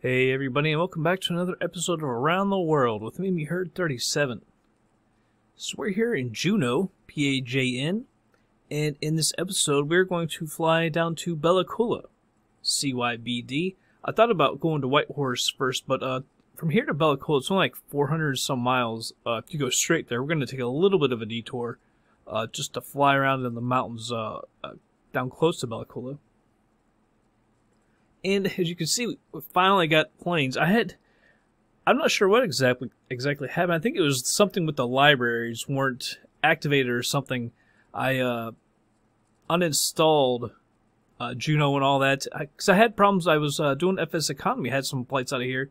Hey everybody, and welcome back to another episode of Around the World with me, Herd 37. So we're here in Juneau, PAJN, and in this episode we're going to fly down to Bella Coola, CYBD. I thought about going to Whitehorse first, but from here to Bella Coola, it's only like 400 some miles. If you go straight there, we're going to take a little bit of a detour just to fly around in the mountains down close to Bella Coola. And as you can see, we finally got planes. I'm not sure what exactly happened. I think it was something with the libraries weren't activated or something. I uninstalled Juneau and all that because I had problems. I was doing FS Economy, had some flights out of here,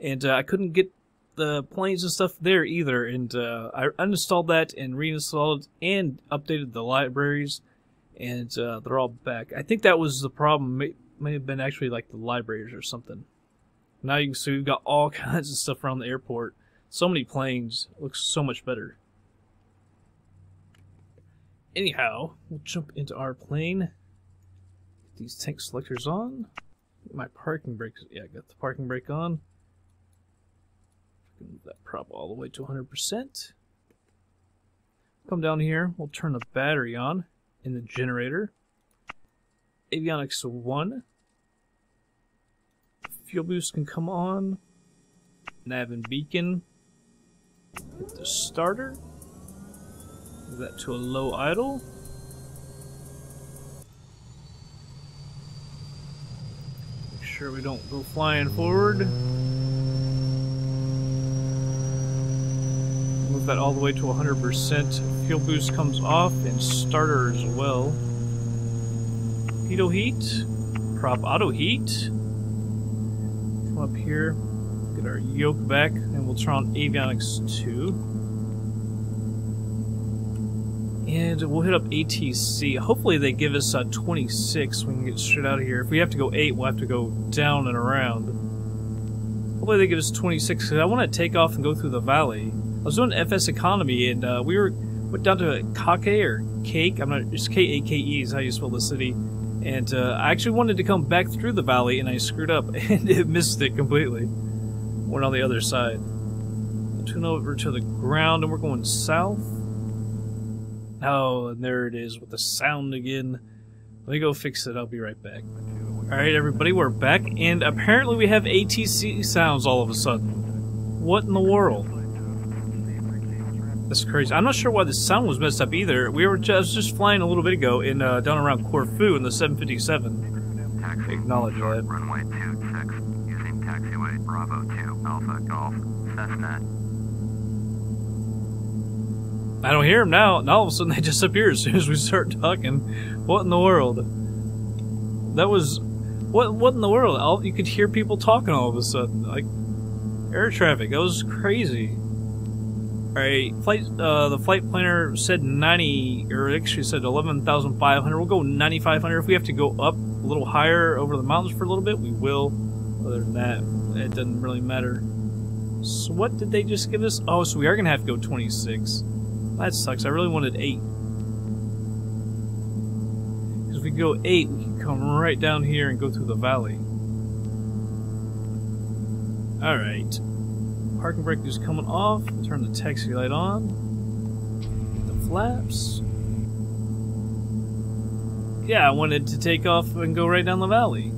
and I couldn't get the planes and stuff there either. And I uninstalled that and reinstalled and updated the libraries, and they're all back. I think that was the problem. May have been actually like the libraries or something. Now you can see we've got all kinds of stuff around the airport. So many planes. It looks so much better. Anyhow, we'll jump into our plane. Get these tank selectors on. Get my parking brake. Yeah, I got the parking brake on. Move that prop all the way to 100%. Come down here. We'll turn the battery on in the generator. Avionics 1. Fuel boost can come on. Nav and beacon. Hit the starter. Move that to a low idle. Make sure we don't go flying forward. Move that all the way to 100%. Fuel boost comes off and starter as well. Pitot heat. Prop auto heat. Come up here, get our yoke back, and we'll turn on Avionics 2. And we'll hit up ATC. Hopefully they give us 26 so we can get straight out of here. If we have to go 8, we'll have to go down and around. Hopefully they give us 26, because I want to take off and go through the valley. I was doing FS Economy, and we went down to Kake, or Cake, it's K-A-K-E is how you spell the city. And I actually wanted to come back through the valley, and I screwed up, and it missed it completely. Went on the other side. We'll tune over to the ground, and we're going south. Oh, and there it is with the sound again. Let me go fix it. I'll be right back. Alright, everybody, we're back, and apparently we have ATC sounds all of a sudden. What in the world? That's crazy. I'm not sure why the sound was messed up either. I was just flying a little bit ago in down around Corfu in the 757. Acknowledge that. Runway 26, using taxiway Bravo 2 Alpha Golf Cessna. I don't hear them now. Now all of a sudden they disappear as soon as we start talking. What in the world? That was what in the world? You could hear people talking all of a sudden, like air traffic. That was crazy. Alright, the flight planner said 90, or actually said 11,500. We'll go 9,500. If we have to go up a little higher over the mountains for a little bit, we will. Other than that, it doesn't really matter. So what did they just give us? Oh, so we are going to have to go 26. That sucks. I really wanted 8. Because if we go 8, we can come right down here and go through the valley. Alright. Parking brake is coming off. Turn the taxi light on. Get the flaps. Yeah, I wanted to take off and go right down the valley.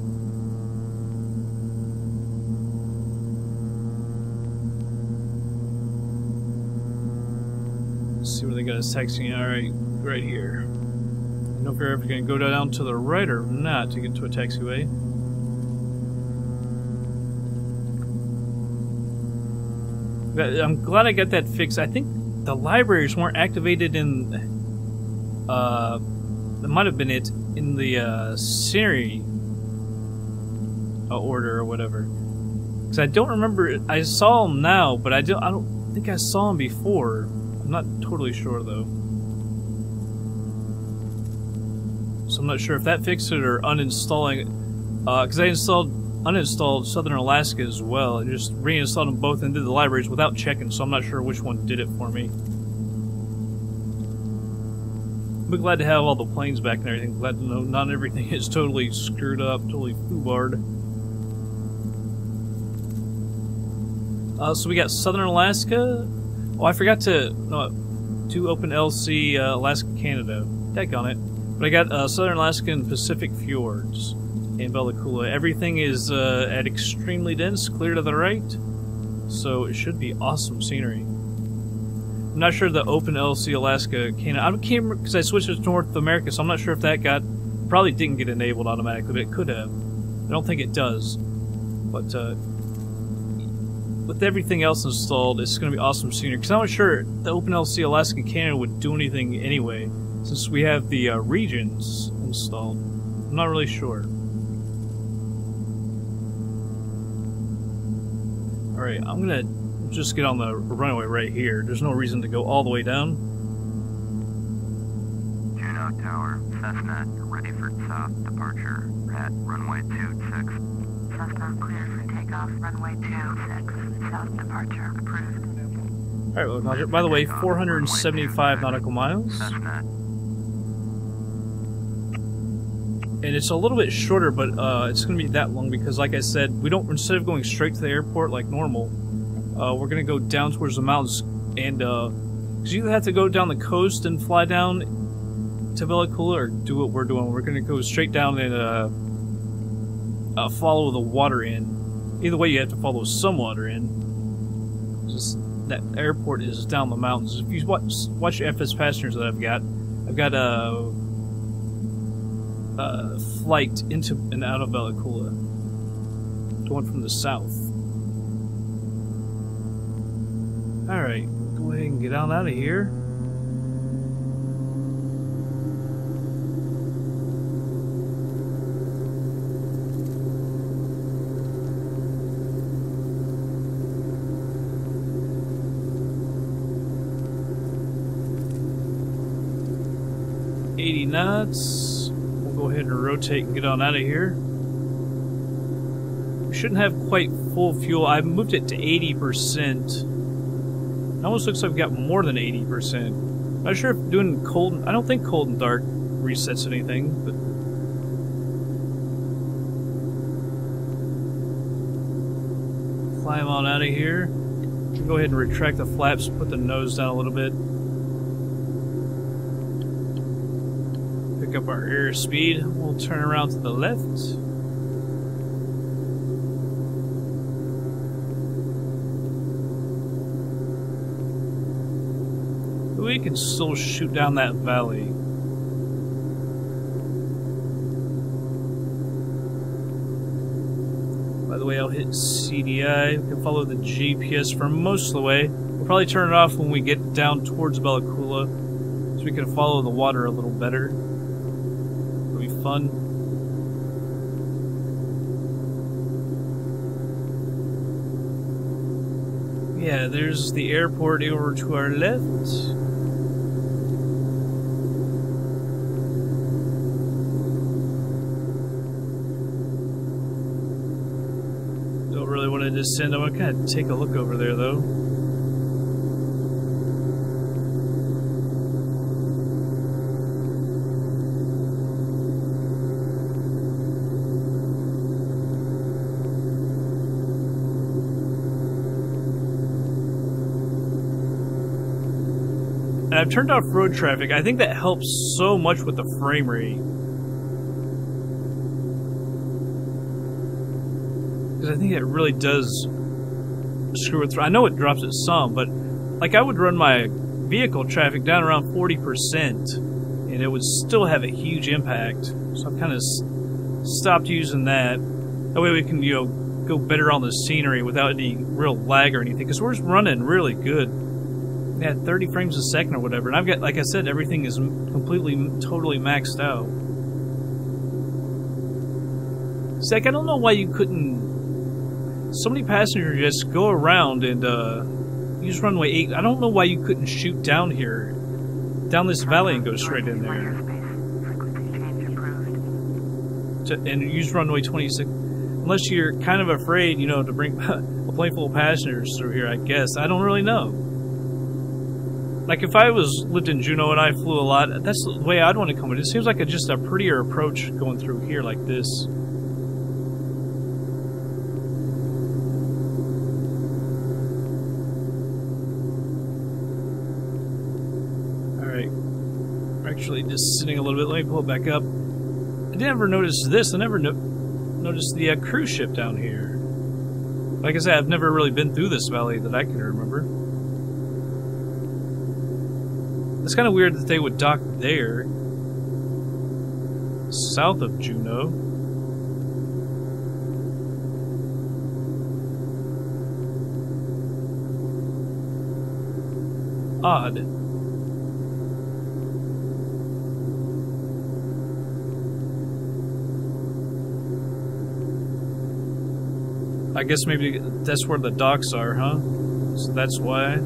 Let's see where they got us taxiing. Alright, right here. I don't know if you're ever going to go down to the right or not to get to a taxiway. I'm glad I got that fixed. I think the libraries weren't activated in... that might have been it in the Siri order or whatever. Because I don't remember... I saw them now, but I don't think I saw them before. I'm not totally sure, though. So I'm not sure if that fixed it or uninstalling it. Because I uninstalled Southern Alaska as well. I just reinstalled them both and did the libraries without checking, so I'm not sure which one did it for me. I'm glad to have all the planes back and everything. Glad to know not everything is totally screwed up, totally foobarred. So we got Southern Alaska. Oh, I forgot to do Open LC Alaska, Canada. Daggone it. But I got Southern Alaska and Pacific Fjords in Bella Coola. Everything is at extremely dense, clear to the right. So it should be awesome scenery. I'm not sure the Open LC Alaska, Canada. I can't remember because I switched it to North America, so I'm not sure if that probably didn't get enabled automatically, but it could have. I don't think it does. But with everything else installed, it's going to be awesome scenery. Because I'm not sure the OpenLC Alaska Canada would do anything anyway, since we have the regions installed. I'm not really sure. Alright, I'm going to just get on the runway right here. There's no reason to go all the way down. Juneau Tower, Cessna, ready for south departure at runway 26. Cessna cleared for takeoff, runway 26, south departure approved. Alright, well, by the way, 475 nautical miles. Cessna. And it's a little bit shorter, but it's going to be that long because, like I said, we don't, instead of going straight to the airport like normal, we're going to go down towards the mountains, and because you either have to go down the coast and fly down to Bella Coola, or do what we're doing. We're going to go straight down and follow the water in. Either way, you have to follow some water in. Just that airport is down the mountains. If you watch the FS passengers that I've got a flight into and out of Bella Coola, going from the south. Alright, go ahead and get on out of here. Knots. We'll go ahead and rotate and get on out of here. We shouldn't have quite full fuel. I moved it to 80%. It almost looks like we've got more than 80%. Not sure if doing cold. I don't think cold and dark resets anything, but climb on out of here. Go ahead and retract the flaps, put the nose down a little bit. Up our airspeed. We'll turn around to the left. We can still shoot down that valley. By the way, I'll hit CDI. We can follow the GPS for most of the way. We'll probably turn it off when we get down towards Bella Coola, so we can follow the water a little better. Fun. Yeah, there's the airport over to our left. Don't really want to descend. I want to kind of take a look over there, though. And I've turned off road traffic. I think that helps so much with the frame rate. Because I think it really does screw with... I know it drops it some, but like I would run my vehicle traffic down around 40% and it would still have a huge impact. So I've kind of stopped using that. That way we can, you know, go better on the scenery without any real lag or anything. Because we're running really good. Yeah, 30 frames a second or whatever. And I've got, like I said, everything is completely, totally maxed out. It's like, I don't know why you couldn't... So many passengers just go around and use runway 8. I don't know why you couldn't shoot down here, down this valley and go straight in there. And use runway 26. Unless you're kind of afraid, you know, to bring a plane full of passengers through here, I guess. I don't really know. Like, if I lived in Juneau and I flew a lot, that's the way I'd want to come in. It seems like just a prettier approach going through here like this. actually just sitting a little bit. Let me pull it back up. I never noticed this. I never noticed the cruise ship down here. Like I said, I've never really been through this valley that I can remember. It's kind of weird that they would dock there, south of Juneau. Odd. I guess maybe that's where the docks are, huh? So that's why.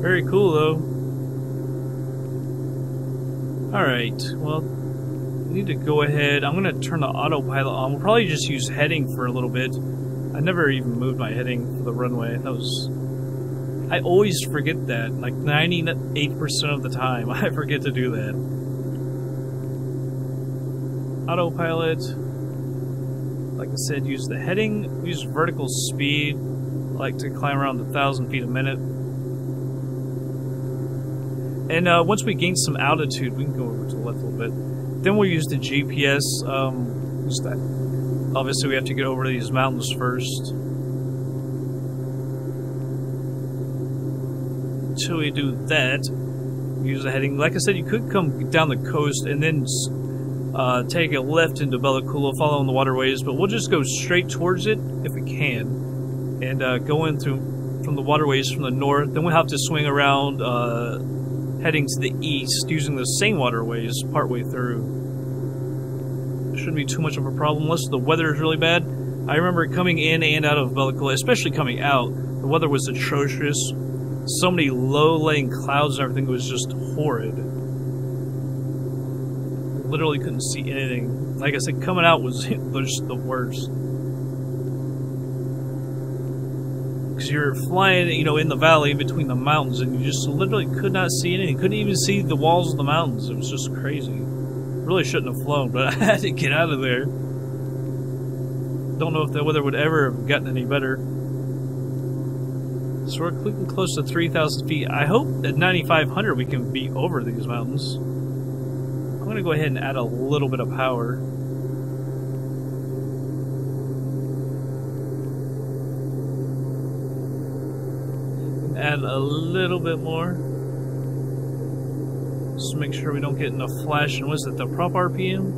Very cool, though. Alright, well, we need to go ahead. I'm going to turn the autopilot on. We'll probably just use heading for a little bit. I never even moved my heading for the runway. That was... I always forget that. Like 98% of the time, I forget to do that. Autopilot. Like I said, use the heading. Use vertical speed. I like to climb around 1,000 feet a minute. And once we gain some altitude, we can go over to the left a little bit. Then we'll use the GPS. Use that. Obviously, we have to get over these mountains first. Until we do that, use the heading. Like I said, you could come down the coast and then take a left into Bella Coola, following the waterways. But we'll just go straight towards it if we can, and go in from the waterways from the north. Then we'll have to swing around. Heading to the east, using the same waterways partway through. Shouldn't be too much of a problem unless the weather is really bad. I remember coming in and out of Bella Coola, especially coming out, the weather was atrocious. So many low-laying clouds and everything was just horrid. Literally couldn't see anything. Like I said, coming out was just the worst. Because you're flying, you know, in the valley between the mountains, and you just literally could not see anything. Couldn't even see the walls of the mountains. It was just crazy. Really shouldn't have flown, but I had to get out of there. Don't know if the weather would ever have gotten any better. So we're clicking close to 3,000 feet. I hope at 9,500 we can be over these mountains. I'm going to go ahead and add a little bit of power. Add a little bit more. Just make sure we don't get in a flash. And what's it, the prop RPM?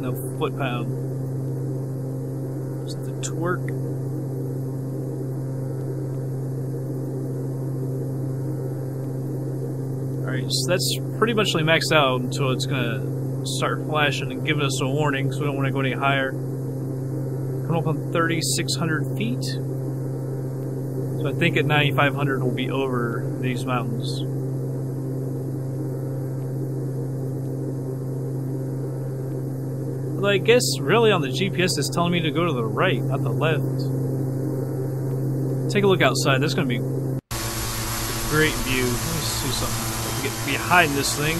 No, foot pound. Is it the torque? Alright, so that's pretty much maxed out until it's gonna start flashing and giving us a warning, so we don't want to go any higher. Coming up on 3,600 feet. So I think at 9,500 we'll be over these mountains. But I guess really on the GPS it's telling me to go to the right, not the left. Take a look outside. That's going to be a great view. Let me see something. Get behind this thing.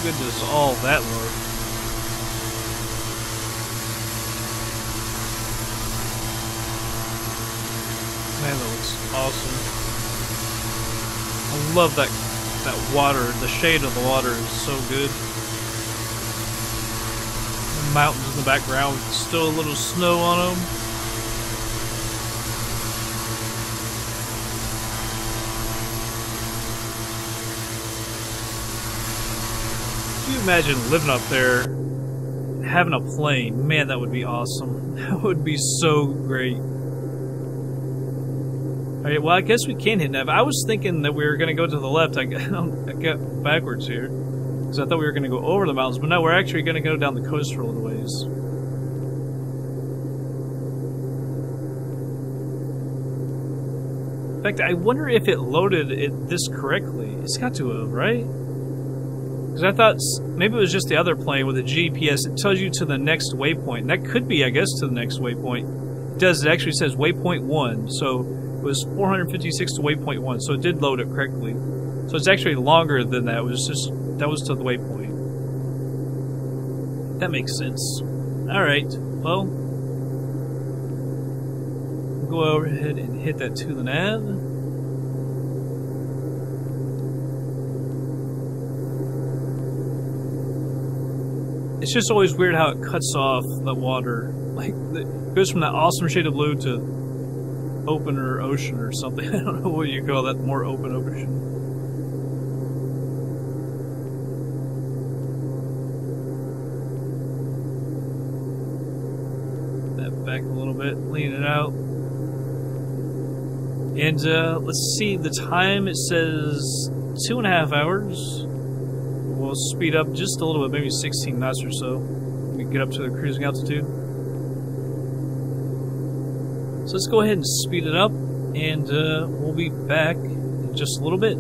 Good does all that look? Man, that looks awesome. I love that water. The shade of the water is so good. The mountains in the background, still a little snow on them. Can you imagine living up there, having a plane? Man, that would be awesome. That would be so great. Alright, well, I guess we can hit nav. I was thinking that we were going to go to the left. I got backwards here. Because I thought we were going to go over the mountains. But no, we're actually going to go down the coast for a little ways. In fact, I wonder if it loaded this correctly. It's got to have, right? Because I thought maybe it was just the other plane with the GPS. It tells you to the next waypoint. And that could be, I guess, to the next waypoint. It does. It actually says waypoint 1. So it was 456 to waypoint 1. So it did load it correctly. So it's actually longer than that. It was just, that was to the waypoint. That makes sense. Alright. Well, we'll go over ahead and hit that to the nav. It's just always weird how it cuts off the water. Like, it goes from that awesome shade of blue to open or ocean or something. I don't know what you call that, more open ocean. That back a little bit, lean it out. And let's see, the time, it says 2.5 hours. We'll speed up just a little bit, maybe 16 knots or so. We get up to the cruising altitude. So let's go ahead and speed it up, and we'll be back in just a little bit.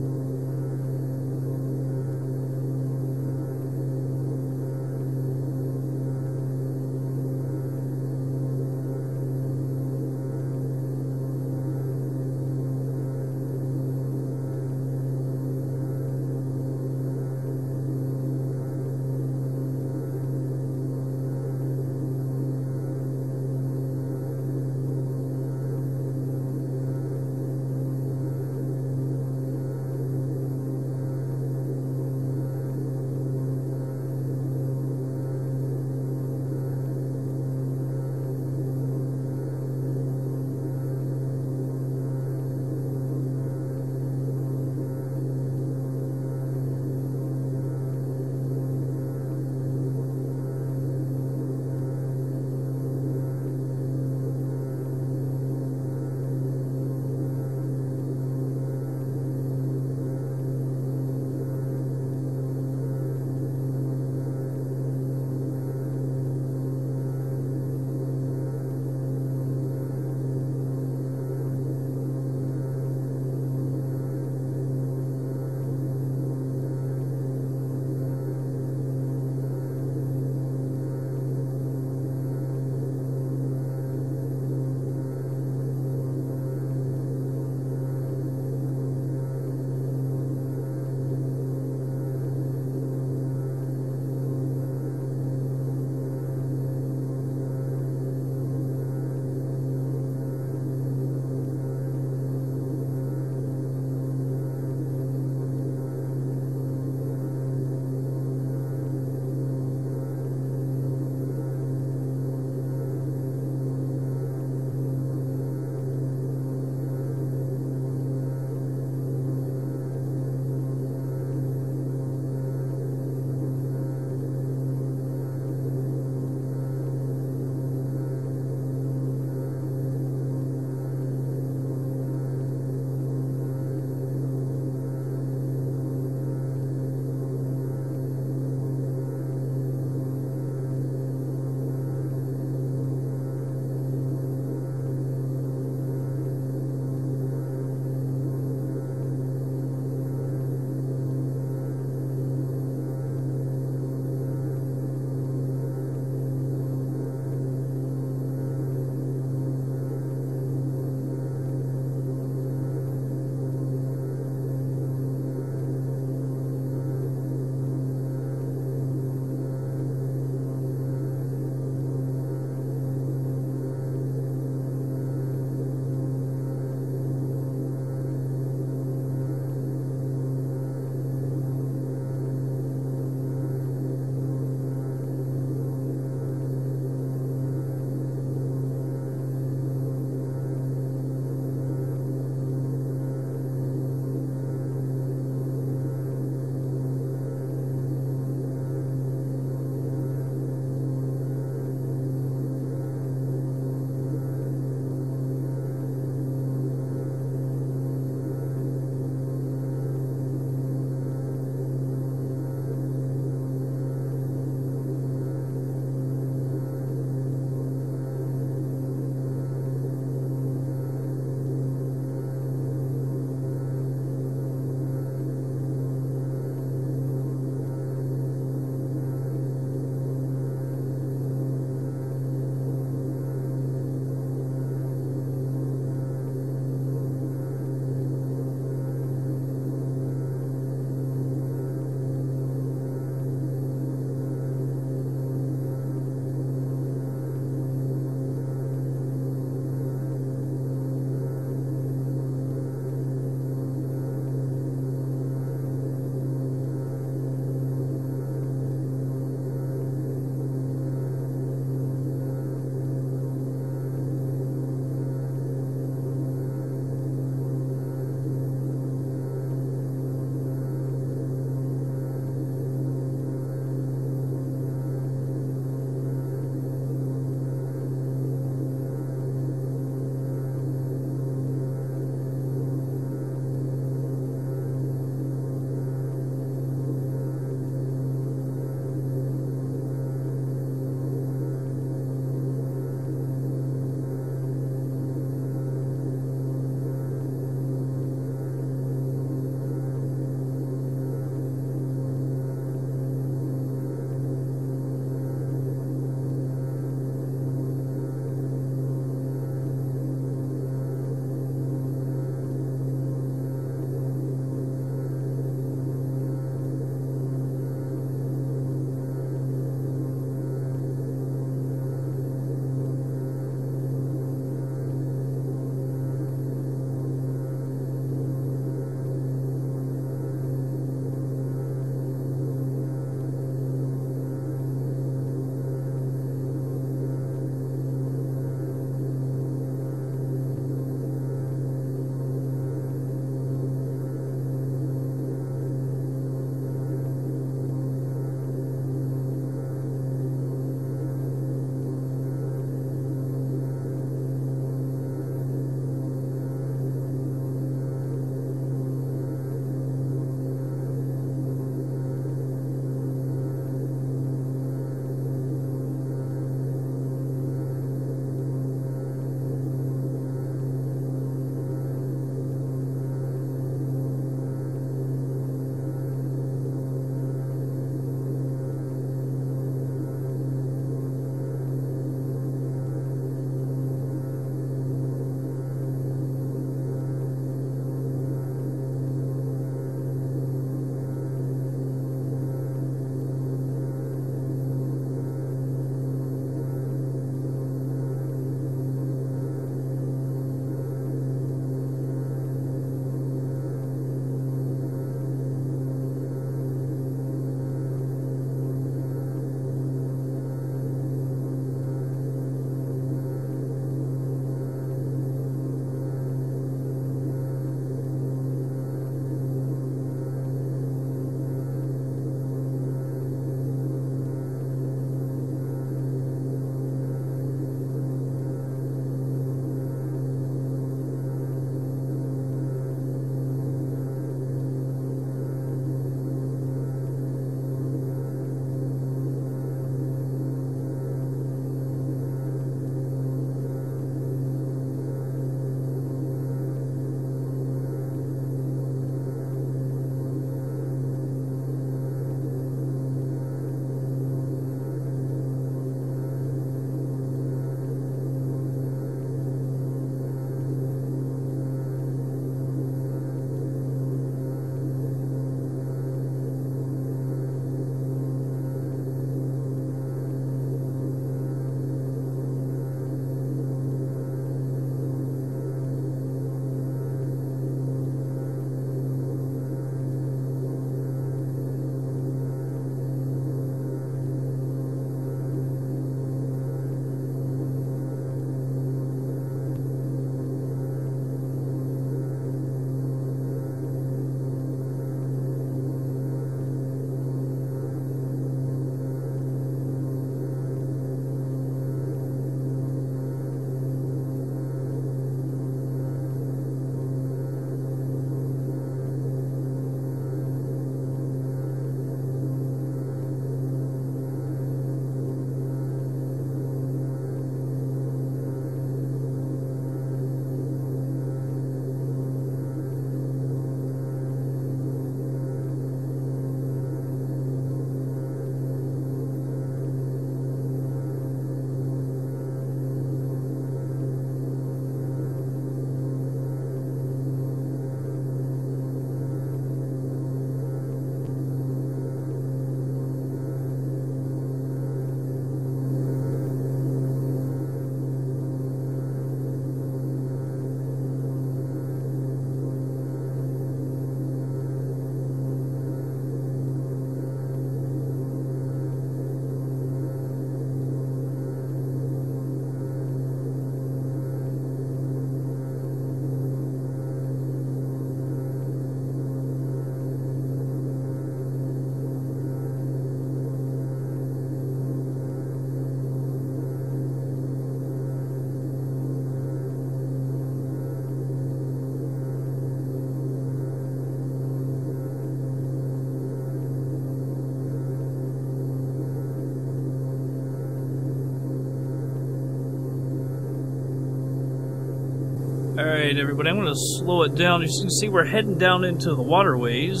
Alright, everybody, I'm going to slow it down. As you can see, we're heading down into the waterways.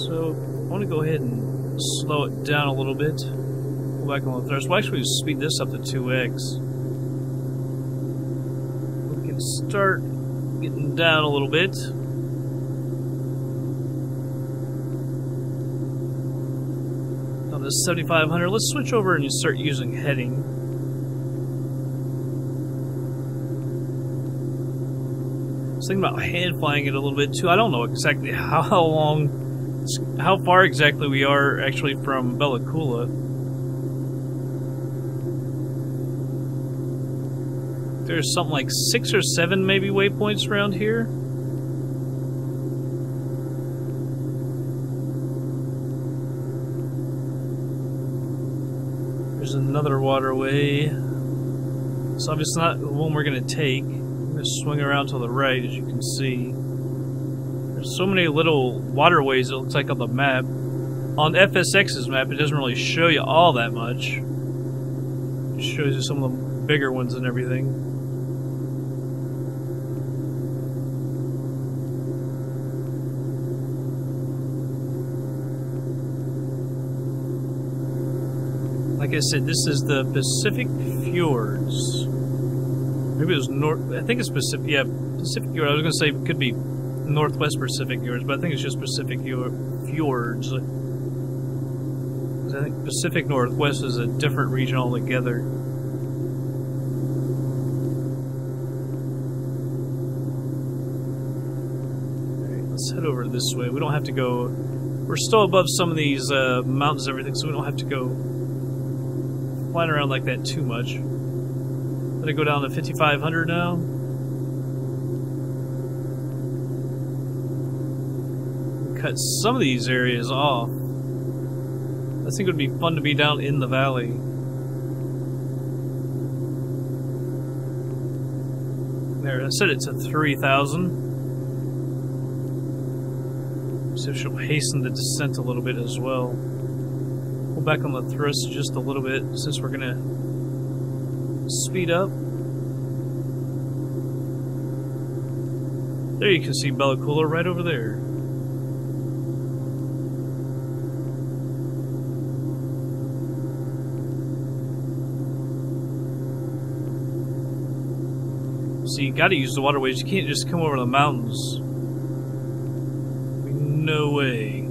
So, I want to go ahead and slow it down a little bit. Go back on the thrust. We'll actually speed this up to 2x. We can start getting down a little bit. Down to 7,500. Let's switch over and start using heading. I was thinking about hand flying it a little bit too. I don't know exactly how far exactly we are actually from Bella Coola. There's something like 6 or 7 maybe waypoints around here. There's another waterway. It's obviously not the one we're going to take. I'm going to swing around to the right, as you can see. There's so many little waterways it looks like on the map. On FSX's map, it doesn't really show you all that much. It shows you some of the bigger ones and everything. Like I said, this is the Pacific Fjords. Maybe it was north. I think it's Pacific. Yeah, Pacific Fjords. I was going to say it could be Northwest Pacific Fjords, but I think it's just Pacific Fjords. I think Pacific Northwest is a different region altogether. Alright, let's head over this way. We don't have to go. We're still above some of these mountains and everything, so we don't have to go flying around like that too much. Let it go down to 5,500 now. Cut some of these areas off. I think it would be fun to be down in the valley. There, I set it to 3,000. See if she'll hasten the descent a little bit as well. Pull back on the thrust just a little bit since we're gonna speed up. There you can see Bella Coola right over there. So you gotta use the waterways. You can't just come over the mountains. No way.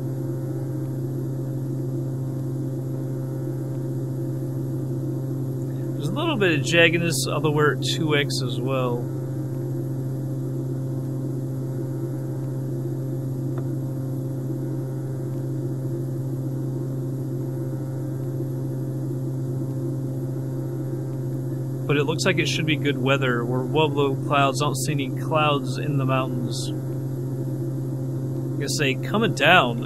There's a little bit of jaggedness, although we're at 2x as well. But it looks like it should be good weather. We're well below clouds. I don't see any clouds in the mountains. I'm gonna say coming down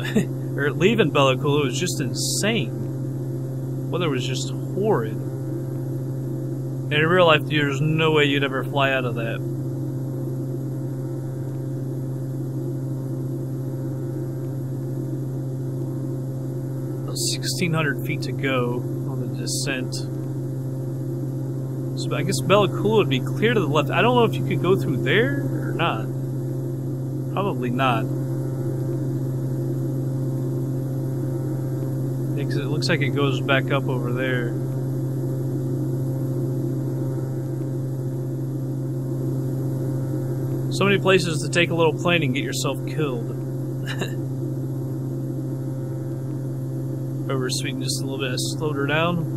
or leaving Bella Coola was just insane. Weather was just horrid. And in real life, there's no way you'd ever fly out of that. About 1,600 feet to go on the descent. So I guess Bella Coola would be clear to the left. I don't know if you could go through there or not. Probably not. Because it looks like it goes back up over there. So many places to take a little plane and get yourself killed. Over speeding just a little bit. I slowed her down.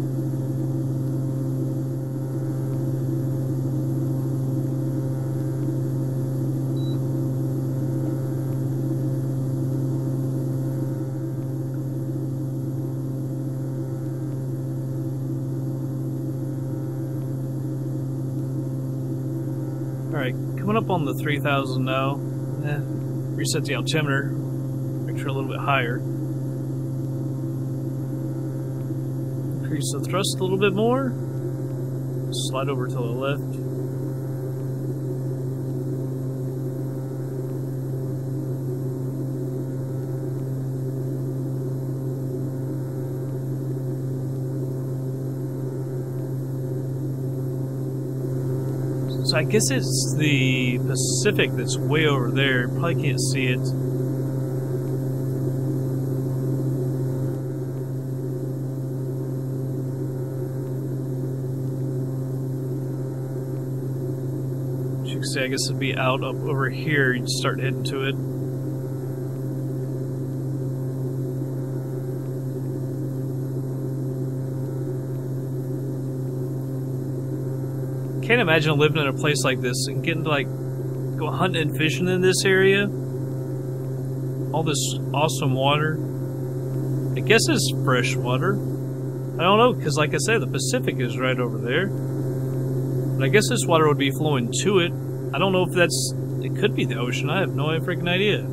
Alright, coming up on the 3,000 now. Reset the altimeter. Make sure a little bit higher. Increase the thrust a little bit more. Slide over to the left. So I guess it's the Pacific that's way over there. Probably can't see it. As you can see, I guess it'd be out up over here. You'd start heading to it. Can't imagine living in a place like this and getting to like go hunting and fishing in this area. All this awesome water. I guess it's fresh water. I don't know, because like I said, the Pacific is right over there. But I guess this water would be flowing to it. I don't know if that's... It could be the ocean. I have no freaking idea.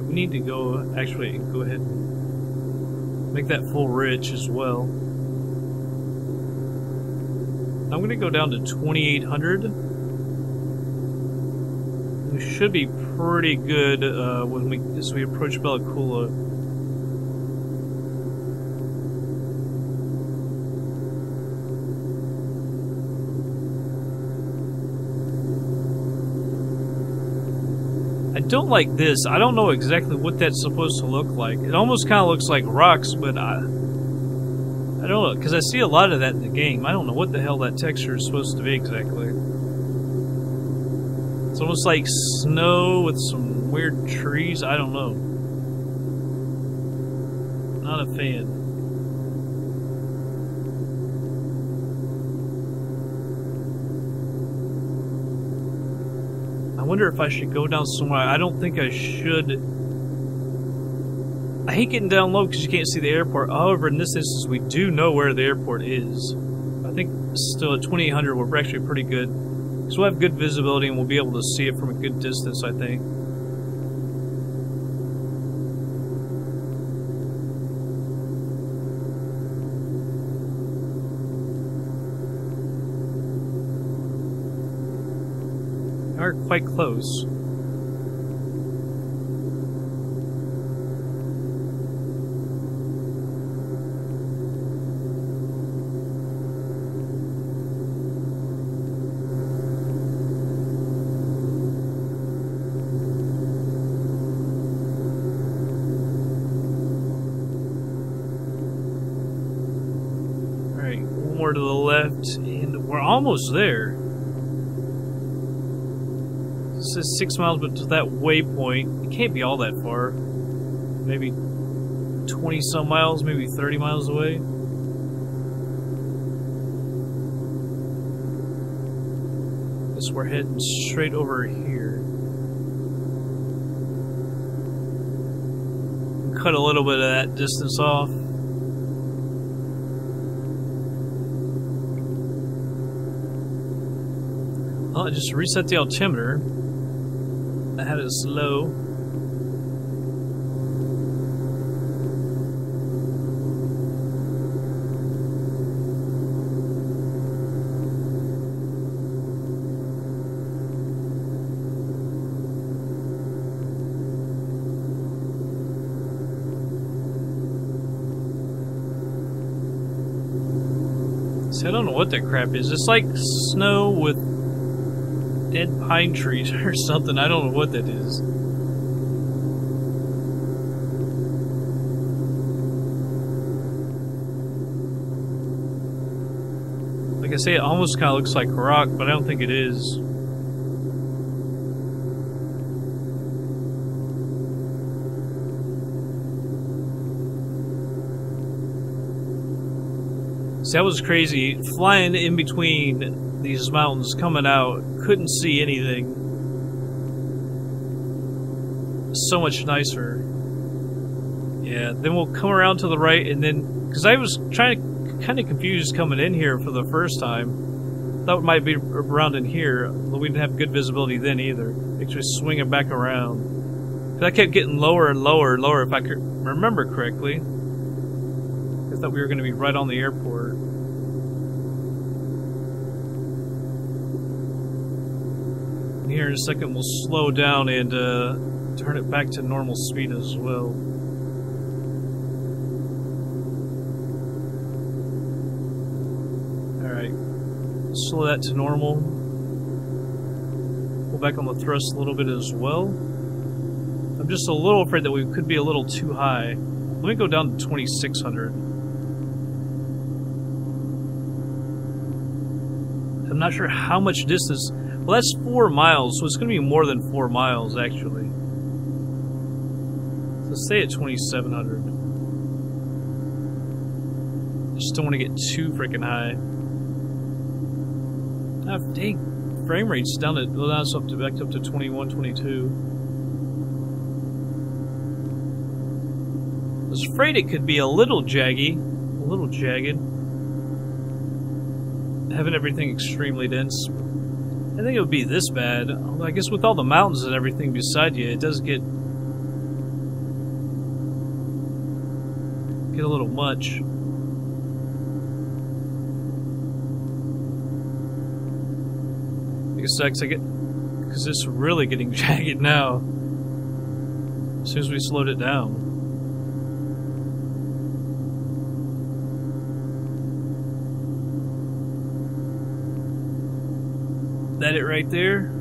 We need to go, actually, go ahead and make that full rich as well. I'm going to go down to 2,800. We should be pretty good as we approach Bella Coola. I don't like this. I don't know exactly what that's supposed to look like. It almost kind of looks like rocks, but I don't know, because I see a lot of that in the game. I don't know what the hell that texture is supposed to be exactly. It's almost like snow with some weird trees. I don't know. Not a fan. I wonder if I should go down somewhere. I don't think I should. I hate getting down low because you can't see the airport. However, in this instance, we do know where the airport is. I think still at 2,800, we're actually pretty good. So we'll have good visibility and we'll be able to see it from a good distance, I think. We're quite close. Alright, one more to the left, and we're almost there. It says 6 miles, but to that waypoint, it can't be all that far. Maybe 20 some miles, maybe 30 miles away. Guess we're heading straight over here. Cut a little bit of that distance off. Oh, I just reset the altimeter. I had it slow. See, I don't know what that crap is. It's like snow with dead pine trees or something. I don't know what that is. Like I say, it almost kind of looks like rock, but I don't think it is. See, that was crazy. Flying in between these mountains coming out, couldn't see anything. So much nicer. Yeah, then we'll come around to the right, and then, because I was kind of confused coming in here for the first time. Thought it might be around in here, but we didn't have good visibility then either. Actually swinging back around. Because I kept getting lower and lower and lower, if I could remember correctly. I thought we were going to be right on the airport. And here in a second we'll slow down and turn it back to normal speed as well. Alright, slow that to normal. Pull back on the thrust a little bit as well. I'm just a little afraid that we could be a little too high. Let me go down to 2600. I'm not sure how much distance. Well, that's 4 miles, so it's going to be more than 4 miles, actually. So stay at 2700. Just don't want to get too freaking high. Ah, dang, frame rate's down to, well, now it's up to, back up to 21, 22. I was afraid it could be a little jagged. Having everything extremely dense. I think it would be this bad. Although I guess with all the mountains and everything beside you, it does get a little much. I guess I get, because it's really getting jagged now. As soon as we slowed it down. That it right there?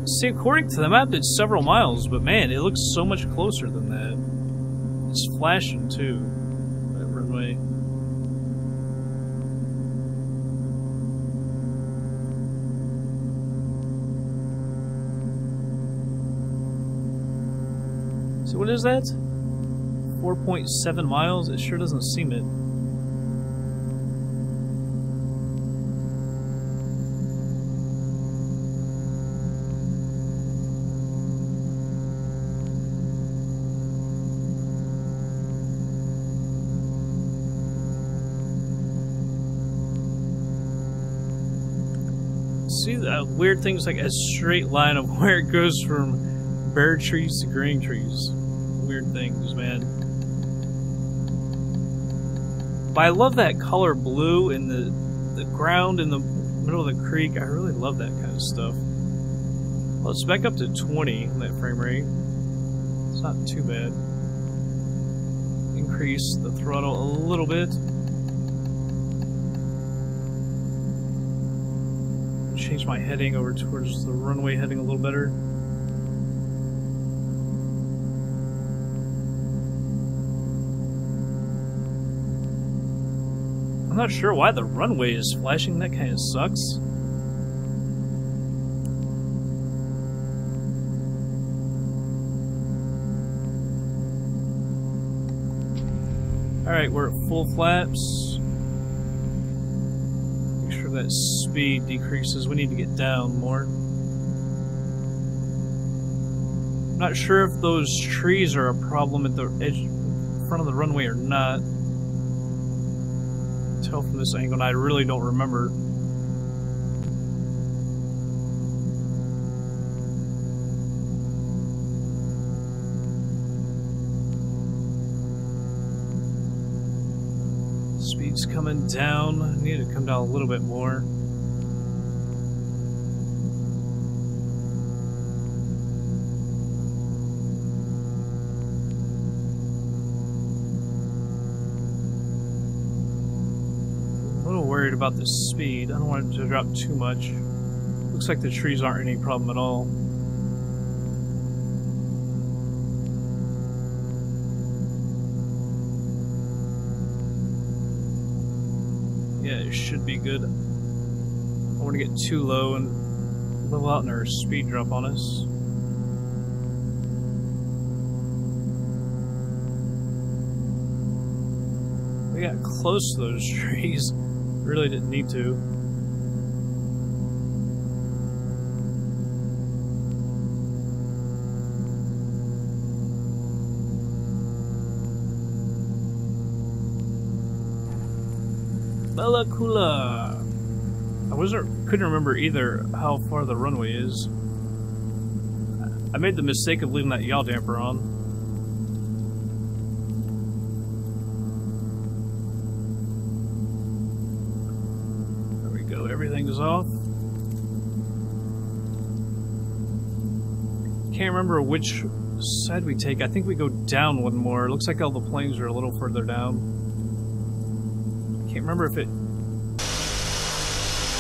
See, according to the map, it's several miles, but man, it looks so much closer than that. It's flashing too, that runway. So what is that? 4.7 miles? It sure doesn't seem it. See that weird thing's like a straight line of where it goes from bare trees to green trees. Weird things, man. But I love that color blue in the ground in the middle of the creek. I really love that kind of stuff. Well, it's back up to 20 on that frame rate. It's not too bad. Increase the throttle a little bit. Change my heading over towards the runway heading a little better. I'm not sure why the runway is flashing. That kind of sucks. Alright, we're at full flaps. That speed decreases. We need to get down more. I'm not sure if those trees are a problem at the edge, front of the runway or not. Tell from this angle, and I really don't remember. Speed's coming down. I need to come down a little bit more. A little worried about the speed. I don't want it to drop too much. Looks like the trees aren't any problem at all. Yeah, it should be good. I don't want to get too low and level out in our speed drop on us. We got close to those trees. Really didn't need to. Bella Coola. Couldn't remember either how far the runway is. I made the mistake of leaving that yaw damper on. things off. Can't remember which side we take. I think we go down one more. It looks like all the planes are a little further down. Can't remember if it...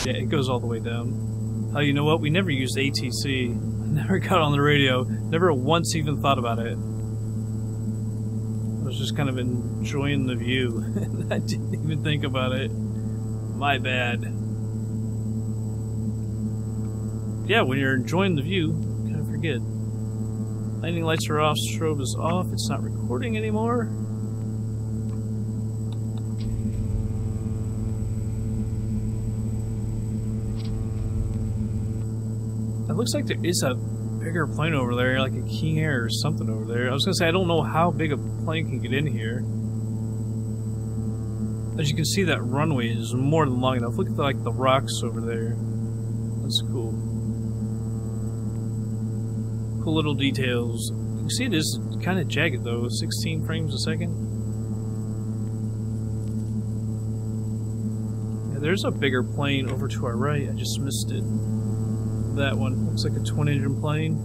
Yeah, it goes all the way down. Oh, you know what? We never used ATC. Never got on the radio. Never once even thought about it. I was just kind of enjoying the view. I didn't even think about it. My bad. Yeah, when you're enjoying the view, you kind of forget. Landing lights are off, strobe is off, it's not recording anymore. It looks like there is a bigger plane over there, like a King Air or something over there. I was gonna say, I don't know how big a plane can get in here. As you can see, that runway is more than long enough. Look at like the rocks over there. That's cool. Cool little details. You can see it is kind of jagged though, 16 frames a second. Yeah, there's a bigger plane over to our right. I just missed it. That one looks like a twin-engine plane.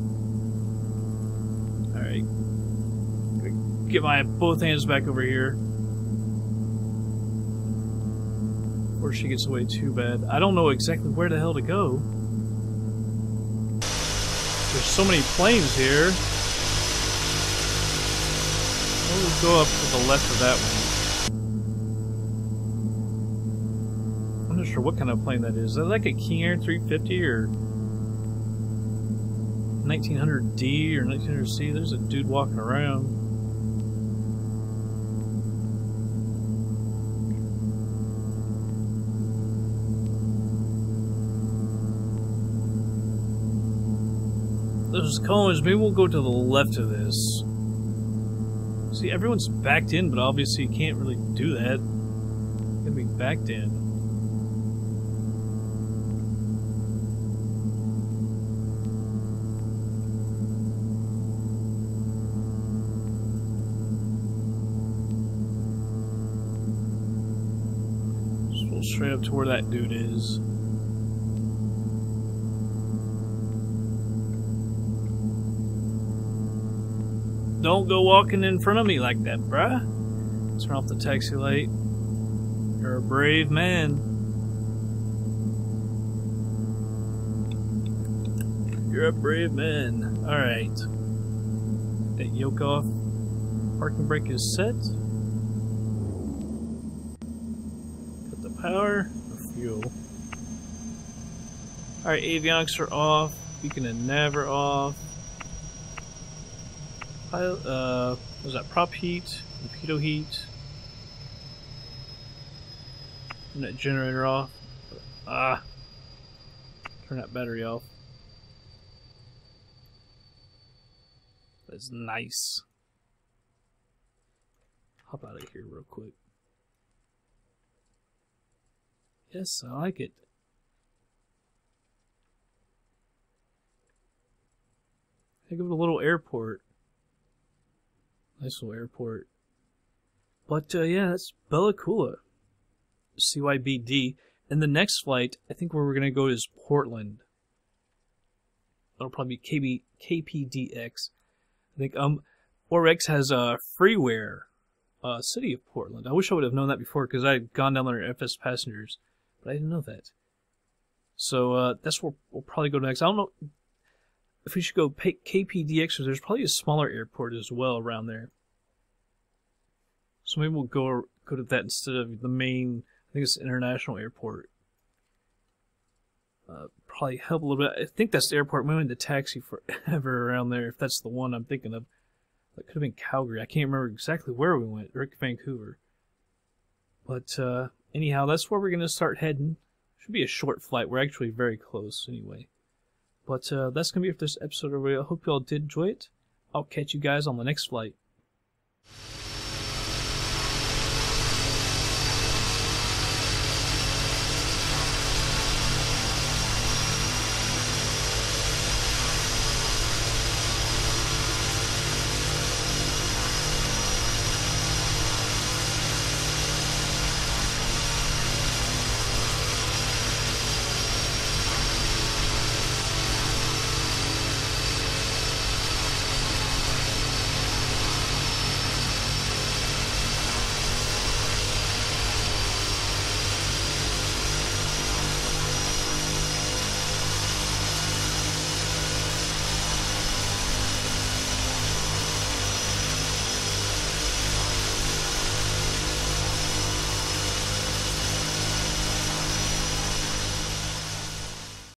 All right, get my both hands back over here before she gets away too bad. I don't know exactly where the hell to go. There's so many planes here. We'll go up to the left of that one. I'm not sure what kind of plane that is. Is that like a King Air 350 or 1900D or 1900C? There's a dude walking around. Those cones, maybe we'll go to the left of this. See, everyone's backed in, but obviously you can't really do that. You gotta be backed in. Just roll straight up to where that dude is. Don't go walking in front of me like that, bruh. Turn off the taxi light. You're a brave man. You're a brave man. Alright. That yoke off. Parking brake is set. Got the power. The fuel. Alright, avionics are off. Beacon and nav are off. Was that prop heat, torpedo heat, turn that generator off. Turn that battery off. That's nice. Hop out of here real quick. Yes, I like it. Think of a little airport. Nice little airport. But, yeah, that's Bella Coola. CYBD. And the next flight, I think where we're going to go is Portland. That'll probably be KPDX. I think, ORX has a freeware, city of Portland. I wish I would have known that before, because I had gone down there in FS Passengers. But I didn't know that. So, that's where we'll probably go next. I don't know if we should go KPDX, or there's probably a smaller airport as well around there. So maybe we'll go to that instead of the main, I think it's International Airport. Probably help a little bit. I think that's the airport. We went to taxi forever around there, if that's the one I'm thinking of. That could have been Calgary. I can't remember exactly where we went. Or Vancouver. But anyhow, that's where we're going to start heading. Should be a short flight. We're actually very close anyway. But that's going to be it for this episode, everybody. I hope you all did enjoy it. I'll catch you guys on the next flight.